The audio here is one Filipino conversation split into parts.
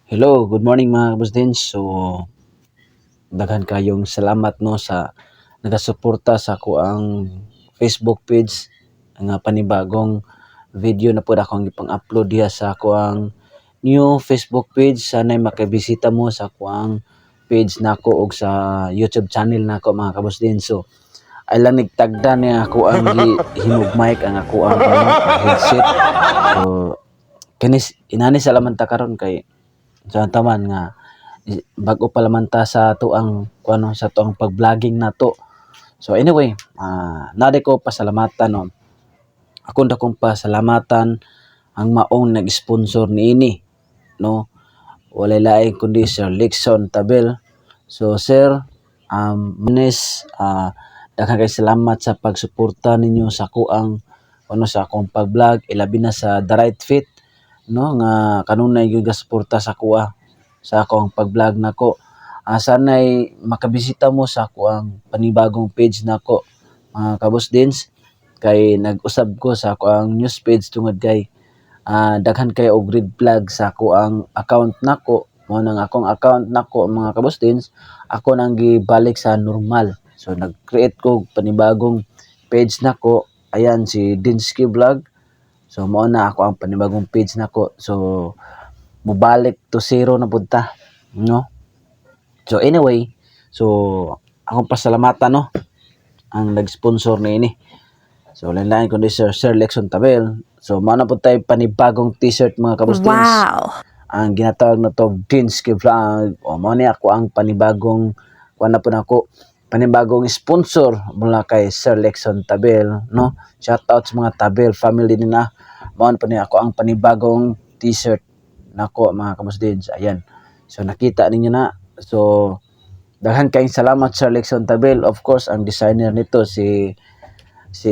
Hello, good morning mga kabusdins. So, daghan kayong salamat no sa nagasuporta sa ako ang Facebook page nga panibagong video na pud akong ipang-upload diha sa ako ang new Facebook page. Sana'y makabisita mo sa ako ang page nako og sa YouTube channel nako mga kabusdins. So, ay lang nagtagda niya ako ang hinugmay ang ako ang headset. So, kanis inani sa lamang ta karon kay sa taman nga bago pa lamang ta sa to ang kuno sa to ang pag-vlogging nato. So anyway, nade ko pasalamatan no. Akong dakong pasalamatan ang maong nag-sponsor niini no. Walay lain kundi Sir Lixon Tabel. So sir, manis daghang kay salamat sa pagsuporta ninyo sa kuang ano sa akong pag-vlog, ilabi na sa The Right Fit no nga kanunay gyud gasuporta sa kuha sa akong pag-vlog nako. Sanay makabisita mo sa ako ang panibagong page nako mga kabusdins kay nag-usab ko sa ako ang news page tungod kay daghan kay og red flag sa ako ang account nako. Mo nang akong account nako mga kabusdins, ako nang gibalik sa normal. So nag-create ko panibagong page nako, ayan si Dinsky Vlog. So mao na ako ang panibagong page nako. So mubalik to zero na punta no. So anyway, so akong pasalamatan no ang nag-sponsor ni. So lain-lain kundi Sir Lexon Tabel. So mao na pud tay panibagong t-shirt mga kabustins. Wow! Ang ginatawag na to Dinsky Vlog. O mao ni ako ang panibagong kuan na pud ako panibagong sponsor mula kay Sir Lexon Tabel no. Shout out sa mga Tabel family nina. Mao pa ni ako ang panibagong t-shirt nako mga kabustins. Ayan. So nakita ninyo na. So daghan kayong salamat Sir Lexon Tabel. Of course ang designer nito si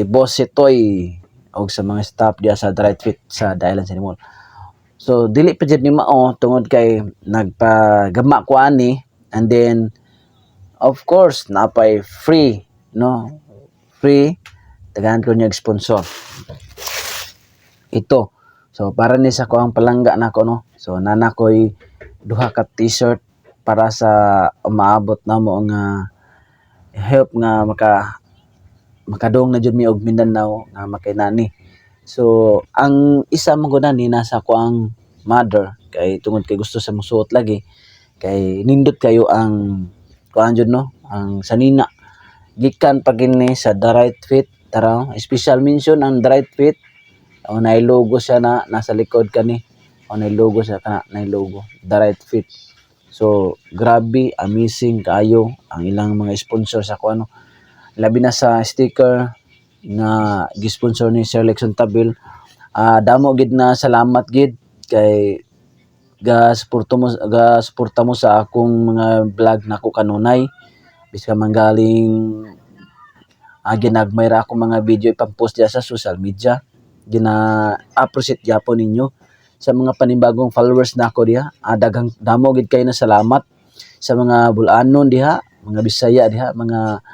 Boss Sitoy og sa mga staff diya sa The Right Fit sa Dahilan sa Mall. So dili pa jud ni mao tungod kay nagpagama ko ani, and then of course napay free no. Free daghan ko niya sponsor. Ito. So para ni sa ko ang palangga nako no. So nana ko'y duha ka t-shirt para sa umaabot na mo nga help nga makadong na jud mi og Mindanao nga makainani. So ang isa man gud ni nasa ko ang mother kay tungod kay gusto sa musuot lagi kay nindot kayo ang kuan jud no ang sanina gikan pa gini sa The Right Fit. Tara, special mention ang The Right Fit. O na logo siya na nasa likod kani. O na logo siya kana na logo The Right Fit. So grabe amazing kayo ang ilang mga sponsor sa ko ano. Labi na sa sticker na gisponsor ni Sir Lexon Tabel. Damo gid na salamat gid kay suporta mo sa akong mga vlog nako kanunay. Biska manggaling ginagmayra ako mga video ipang-post diya sa social media. Gina-appreciate gyapon ninyo sa mga panibagong followers nako diha. Daghang damo gid kay na salamat sa mga Bulanon diha, mga Bisaya diha, mga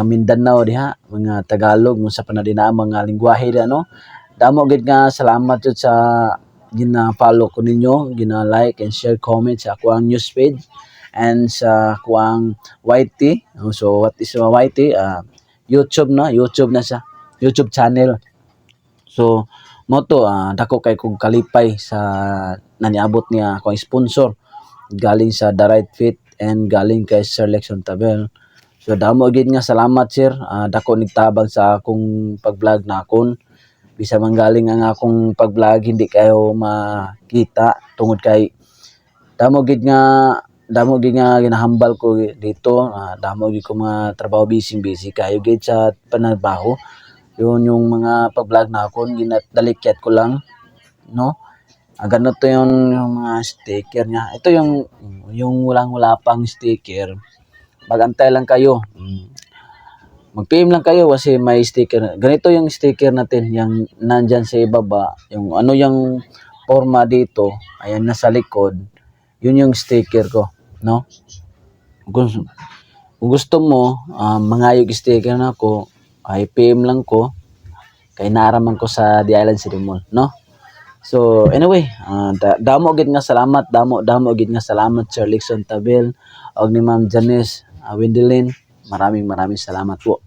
Mindanao diha, mga Tagalog mo sa panadinaan mga lengguwahe diha no. Damo gid nga salamat jud sa gina-follow ko ninyo, gina-like and share comment sa ako ang news page and sa ako ang YT. So what is YT? YouTube na siya. YouTube channel. So mo to dako kay kog kalipay sa naniabot niya ako ang sponsor galing sa The Right Fit and galing kay Sir Lexon Tabel. So damo gid nga salamat sir. Dako nigtabang sa akong pag-vlog na akon. Bisa man galing ang akong pag-vlog hindi kayo makita tungod kay damo gid nga ginahambal ko dito. Damo gid ko mga trabaho busy kayo gid sa panagbaho. Yun yung mga pag-vlog na akon ginadalikyat ko lang no. Ganito yung mga sticker niya. Ito yung wala pang sticker. Magantay lang kayo. Mag-PM lang kayo kasi may sticker. Ganito yung sticker natin, yung nandyan sa ibaba. Yung ano yung forma dito, ayan nasa likod. Yun yung sticker ko, no? Kung gusto mo, mangayog sticker na ako, ay PM lang ko. Kay naraman ko sa The Island City Mall, no? So anyway, damo gid nga salamat, damo gid nga salamat Sir Lixon Tabel og ni Ma'am Janice Windelin. Maraming salamat po.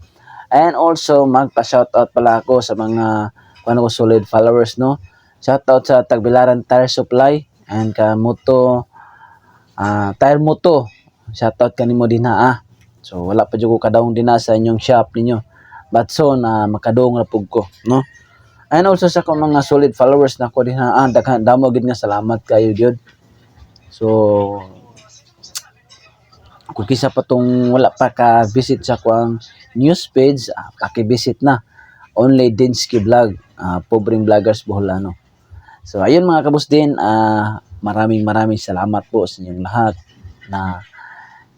And also magpa-shoutout pala ako sa mga ko solid followers no. Shoutout sa Tagbilaran Tire Supply and ka Moto Tire Moto. Shoutout kanimo dinha. So wala pa jud ko kadawong dinha sa inyong shop ninyo. But soon makadong ra pug ko no. And also sa akong mga solid followers na ko dinha daghan damo gid nga salamat kayo gyud. So kung kisa pa tong wala pa ka visit sa akong news page, paki-visit na. Only Dinsky Vlog, pobreng vloggers Boholano. So ayun mga kabus din, maraming salamat po sa inyong lahat na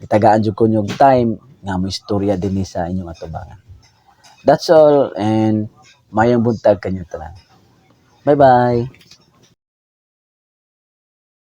itagaan jud ko yung time nga mo istorya din sa inyong atubangan. That's all and mayong buntag kanyo tanan. Bye-bye.